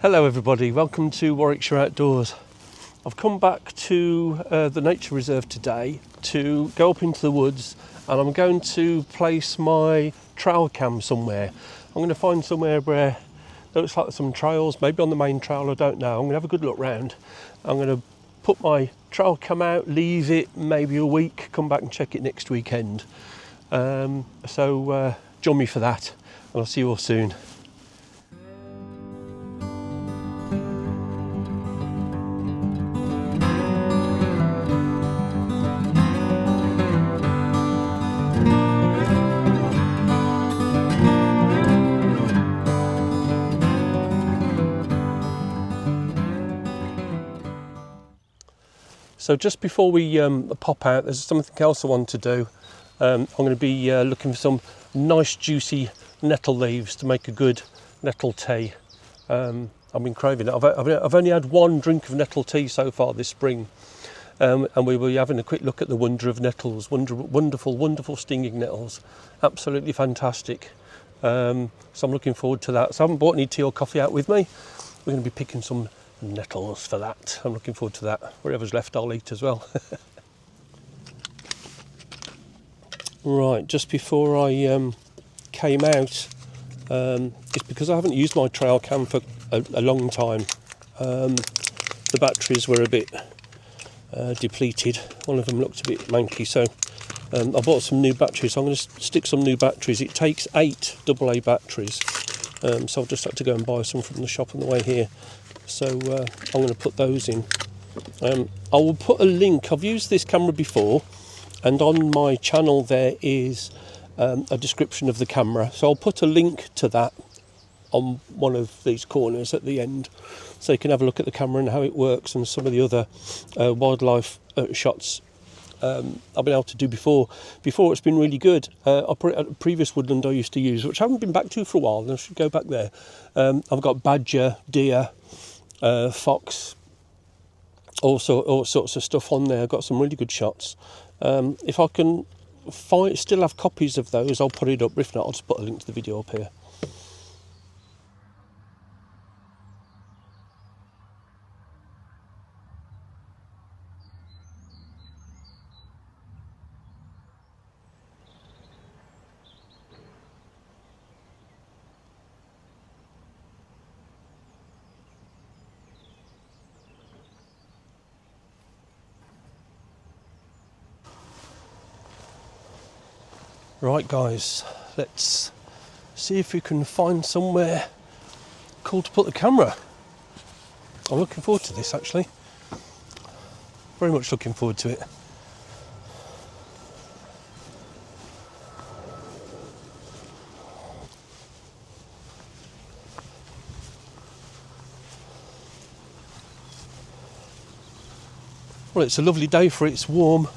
Hello everybody, welcome to Warwickshire Outdoors. I've come back to the nature reserve today to go up into the woods, and I'm going to place my trail cam somewhere. I'm going to find somewhere where it looks like some trails, maybe on the main trail, I don't know. I'm going to have a good look round. I'm going to put my trail cam out, leave it maybe a week, come back and check it next weekend. So join me for that, and I'll see you all soon. So just before we pop out, there's something else I want to do. I'm going to be looking for some nice juicy nettle leaves to make a good nettle tea. I've been craving it. I've only had one drink of nettle tea so far this spring, and we were having a quick look at the wonder of nettles. Wonderful stinging nettles, absolutely fantastic. So I'm looking forward to that. So I haven't bought any tea or coffee out with me. We're going to be picking some nettles for that. I'm looking forward to that. Whatever's left I'll eat as well. Right, just before I came out, it's because I haven't used my trail cam for a long time. The batteries were a bit depleted. One of them looked a bit manky, so I bought some new batteries. So I'm going to stick some new batteries. It takes 8 AA batteries, so I'll just have to go and buy some from the shop on the way here. So I'm going to put those in. I will put a link. I've used this camera before, and on my channel there is a description of the camera. So I'll put a link to that on one of these corners at the end, so you can have a look at the camera and how it works, and some of the other wildlife shots I've been able to do before. It's been really good. I'll put it at a previous woodland I used to use, which I haven't been back to for a while, and I should go back there. I've got badger, deer, fox, all sorts of stuff on there. I've got some really good shots. If I can still have copies of those, I'll put it up. If not, I'll just put a link to the video up here. Right guys, let's see if we can find somewhere cool to put the camera. I'm looking forward to this, actually. Very much looking forward to it. Well, it's a lovely day for it. It's warm,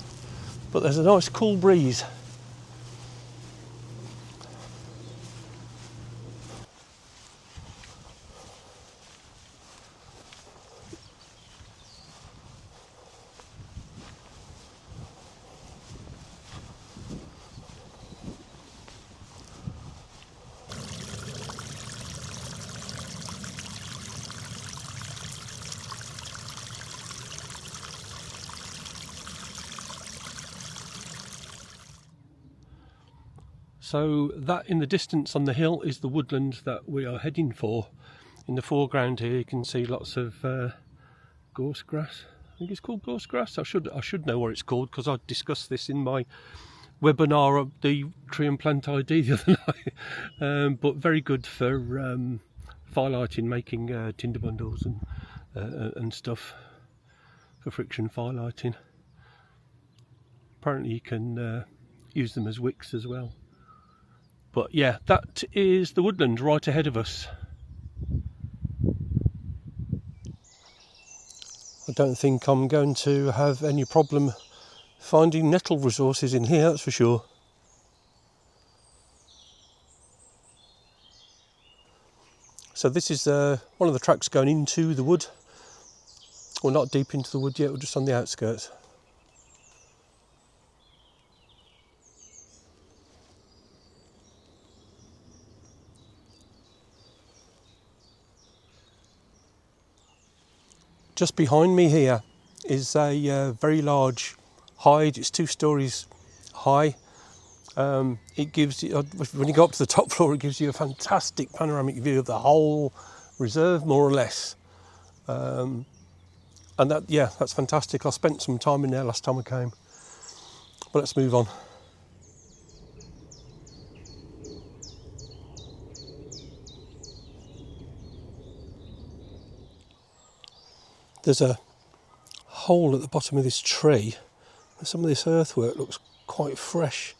but there's a nice cool breeze. So that in the distance on the hill is the woodland that we are heading for. In the foreground here you can see lots of gorse grass. I think it's called gorse grass. I should know what it's called, because I discussed this in my webinar of the tree and plant ID the other night. But very good for firelighting, making tinder bundles and stuff for friction firelighting. Apparently you can use them as wicks as well. But yeah, that is the woodland right ahead of us. I don't think I'm going to have any problem finding nettle resources in here, that's for sure. So this is one of the tracks going into the wood. We're not deep into the wood yet, we're just on the outskirts. Just behind me here is a very large hide. It's 2 stories high. It gives you, when you go up to the top floor, it gives you a fantastic panoramic view of the whole reserve, more or less. And that, yeah, that's fantastic. I spent some time in there last time I came. But let's move on. There's a hole at the bottom of this tree. Some of this earthwork looks quite fresh.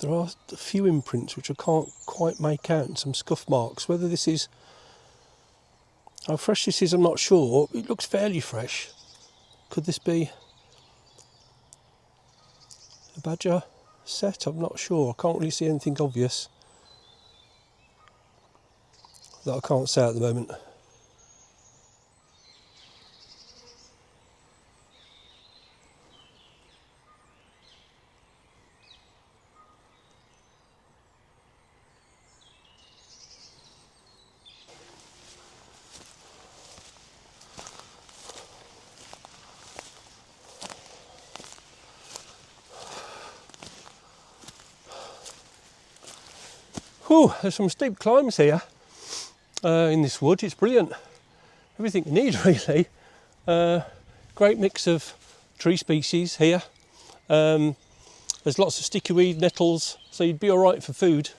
There are a few imprints which I can't quite make out, and some scuff marks. Whether this is, how fresh this is, I'm not sure. It looks fairly fresh. Could this be a badger set? I'm not sure. I can't really see anything obvious that I can't say at the moment. Whew, there's some steep climbs here in this wood. It's brilliant. Everything you need, really. Great mix of tree species here. There's lots of sticky weed, nettles, so you'd be all right for food.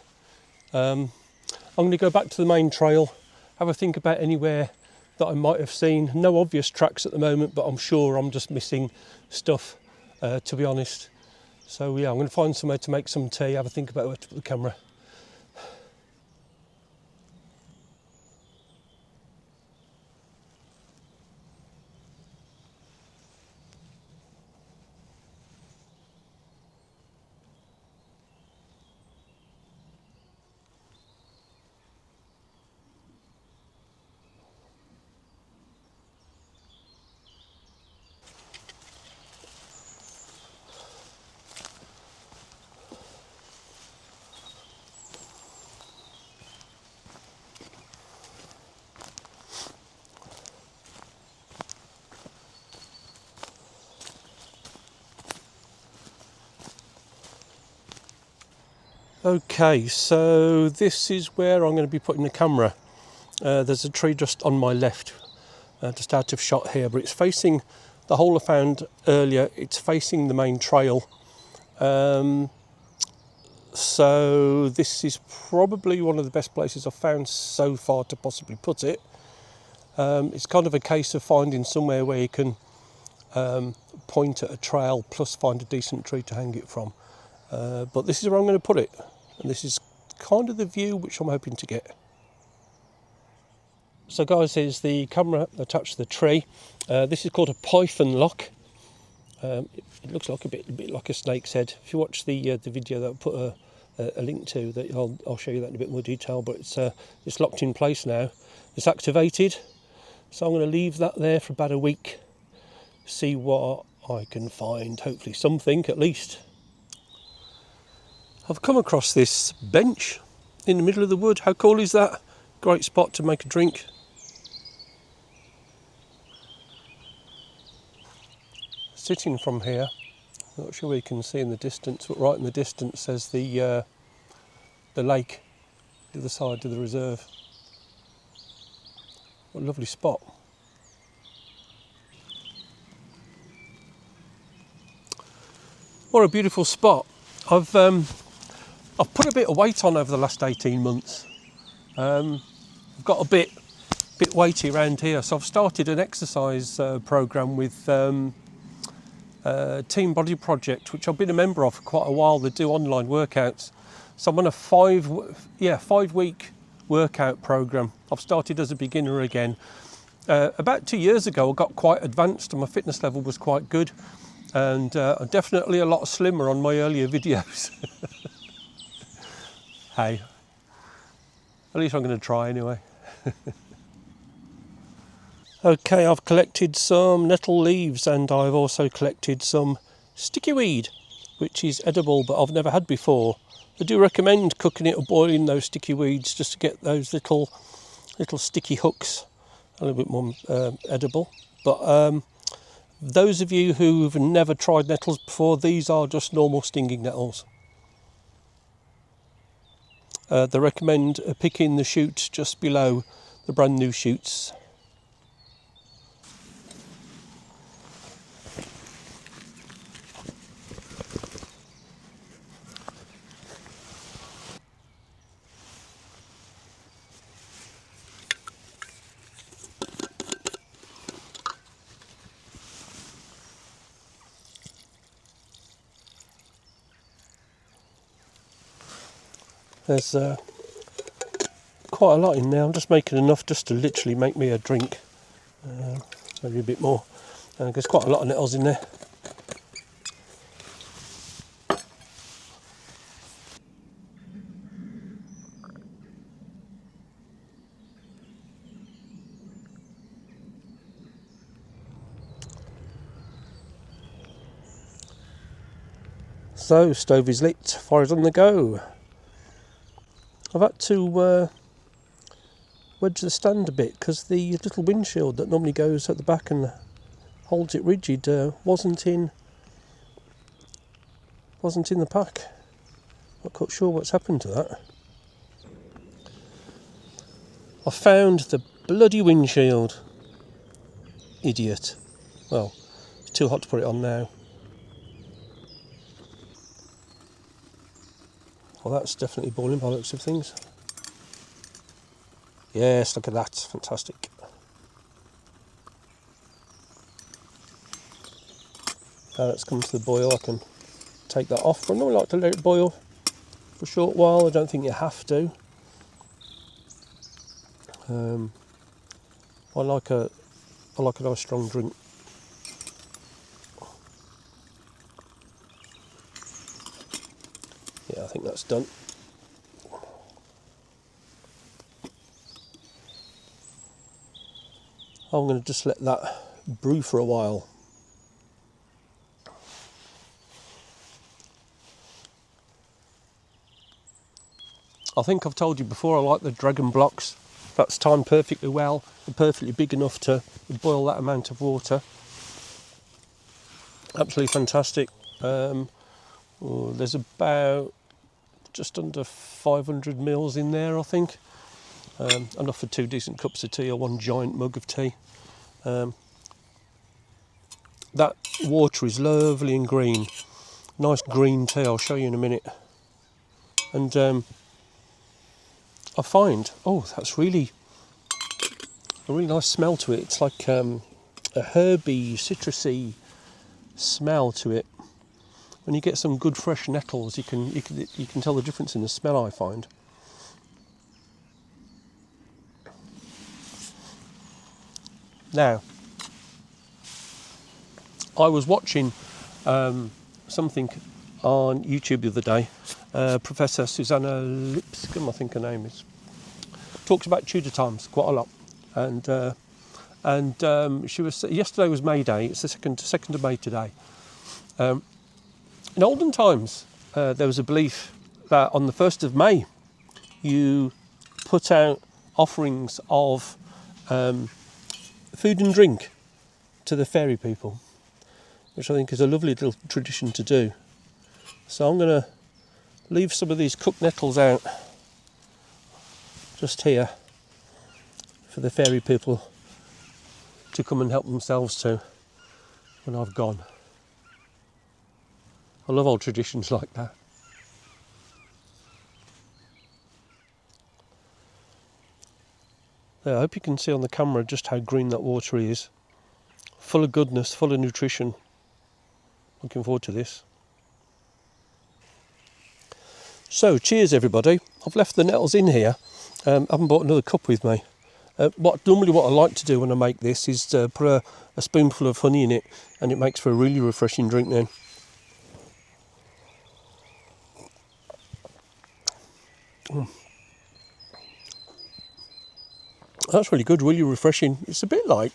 I'm going to go back to the main trail, have a think about anywhere that I might have seen. No obvious tracks at the moment, but I'm sure I'm just missing stuff, to be honest. So yeah, I'm going to find somewhere to make some tea, have a think about where to put the camera. Okay, so this is where I'm going to be putting the camera. There's a tree just on my left, just out of shot here, but it's facing the hole I found earlier. It's facing the main trail. So this is probably one of the best places I've found so far to possibly put it. It's kind of a case of finding somewhere where you can point at a trail plus find a decent tree to hang it from. But this is where I'm going to put it, and this is kind of the view which I'm hoping to get. So guys, here's the camera attached to the tree. This is called a python lock. It looks like a bit like a snake's head. If you watch the video that I'll put a link to, that I'll show you that in a bit more detail. But it's locked in place now. It's activated, so I'm going to leave that there for about a week. See what I can find. Hopefully something at least. I've come across this bench in the middle of the wood. How cool is that? Great spot to make a drink. Sitting from here, not sure you can see in the distance, but right in the distance there's the lake, the other side of the reserve. What a lovely spot. What a beautiful spot. I've put a bit of weight on over the last 18 months. I've got a bit weighty around here, so I've started an exercise program with Team Body Project, which I've been a member of for quite a while. They do online workouts. So I'm on a 5-week workout program. I've started as a beginner again. About 2 years ago, I got quite advanced and my fitness level was quite good. And I'm definitely a lot slimmer on my earlier videos. Hey, at least I'm going to try anyway. Okay, I've collected some nettle leaves and I've also collected some sticky weed, which is edible but I've never had before. I do recommend cooking it or boiling those sticky weeds just to get those little sticky hooks a little bit more edible. But those of you who've never tried nettles before, these are just normal stinging nettles. They recommend picking the shoots just below the brand new shoots. There's quite a lot in there. I'm just making enough just to literally make me a drink. Maybe a bit more. There's quite a lot of nettles in there. So, stove is lit, fire is on the go. I've had to wedge the stand a bit because the little windshield that normally goes at the back and holds it rigid wasn't in the pack. Not quite sure what's happened to that. I found the bloody windshield. Idiot. Well, it's too hot to put it on now. Well, that's definitely boiling by the looks of things. Yes, look at that. Fantastic. Now that's come to the boil, I can take that off. I normally like to let it boil for a short while. I don't think you have to. I like a nice strong drink. Yeah, I think that's done. I'm going to just let that brew for a while. I think I've told you before I like the dragon blocks. That's timed perfectly well. They're perfectly big enough to boil that amount of water. Absolutely fantastic. There's about just under 500 mils in there, I think. Enough for 2 decent cups of tea or 1 giant mug of tea. That water is lovely and green. Nice green tea, I'll show you in a minute. And I find, that's really a really nice smell to it. It's like a herby, citrusy smell to it. When you get some good fresh nettles, you can tell the difference in the smell, I find. Now, I was watching something on YouTube the other day. Professor Susanna Lipscomb, I think her name is, talks about Tudor times quite a lot. And she was, yesterday was May Day. It's the 2nd of May today. In olden times, there was a belief that on the 1st of May, you put out offerings of food and drink to the fairy people, which I think is a lovely little tradition to do. So I'm going to leave some of these cooked nettles out just here for the fairy people to come and help themselves to when I've gone. I love old traditions like that. There, I hope you can see on the camera just how green that water is. Full of goodness, full of nutrition. Looking forward to this. So, cheers everybody. I've left the nettles in here. I haven't brought another cup with me. What I like to do when I make this is put a spoonful of honey in it, and it makes for a really refreshing drink then. That's really good, really refreshing. It's a bit like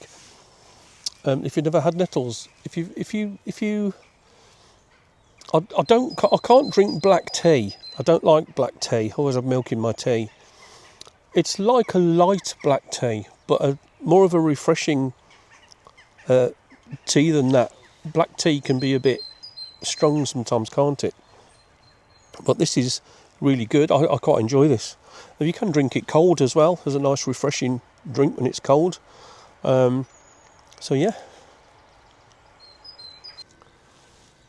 if you've never had nettles. I can't drink black tea. I don't like black tea. I always have milk in my tea. It's like a light black tea, but more of a refreshing tea than that. Black tea can be a bit strong sometimes, can't it? But this is really good. I quite enjoy this. You can drink it cold as well. There's a nice refreshing drink when it's cold. So yeah.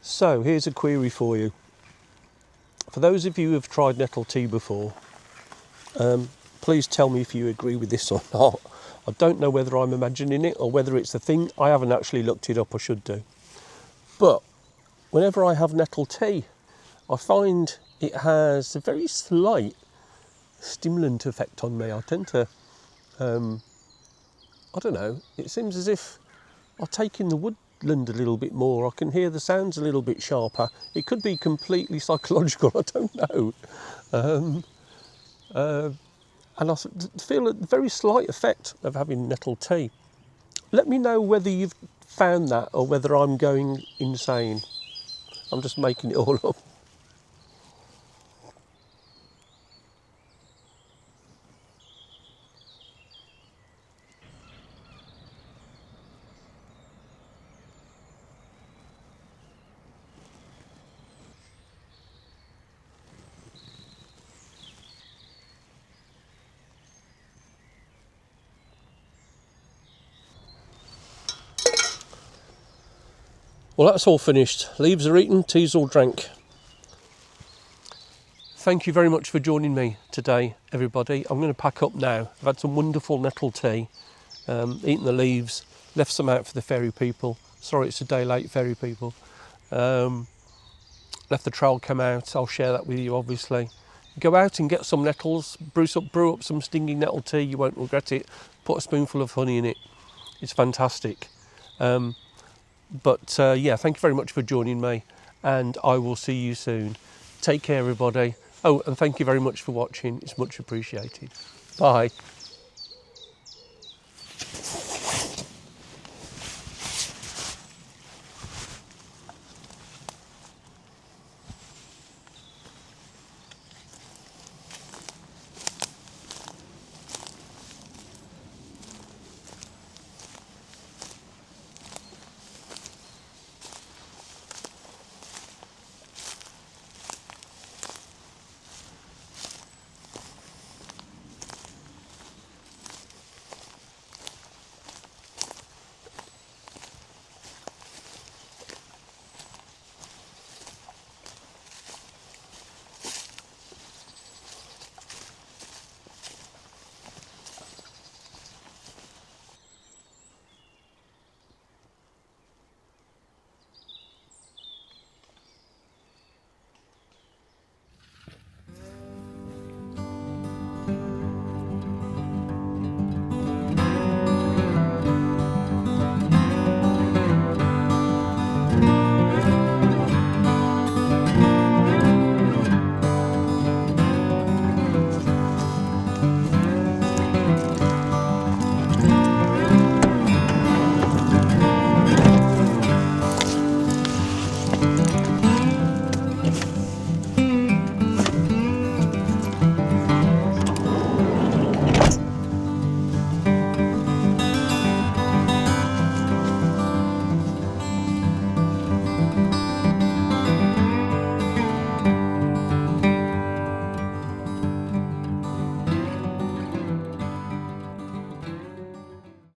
So here's a query for you. For those of you who have tried nettle tea before, please tell me if you agree with this or not. I don't know whether I'm imagining it or whether it's a thing. I haven't actually looked it up, I should do. But whenever I have nettle tea, I find it has a very slight stimulant effect on me. I tend to, I don't know, it seems as if I take in the woodland a little bit more. I can hear the sounds a little bit sharper. It could be completely psychological, I don't know. And I feel a very slight effect of having nettle tea. Let me know whether you've found that or whether I'm going insane. I'm just making it all up. Well, that's all finished. Leaves are eaten, tea's all drank. Thank you very much for joining me today, everybody. I'm going to pack up now. I've had some wonderful nettle tea, eaten the leaves, left some out for the ferry people. Sorry it's a day late, ferry people. Left the trail come out. I'll share that with you, obviously. Go out and get some nettles, brew up some stinging nettle tea. You won't regret it. Put a spoonful of honey in it. It's fantastic. But yeah, thank you very much for joining me, and I will see you soon. Take care, everybody. Oh, and thank you very much for watching. It's much appreciated. Bye.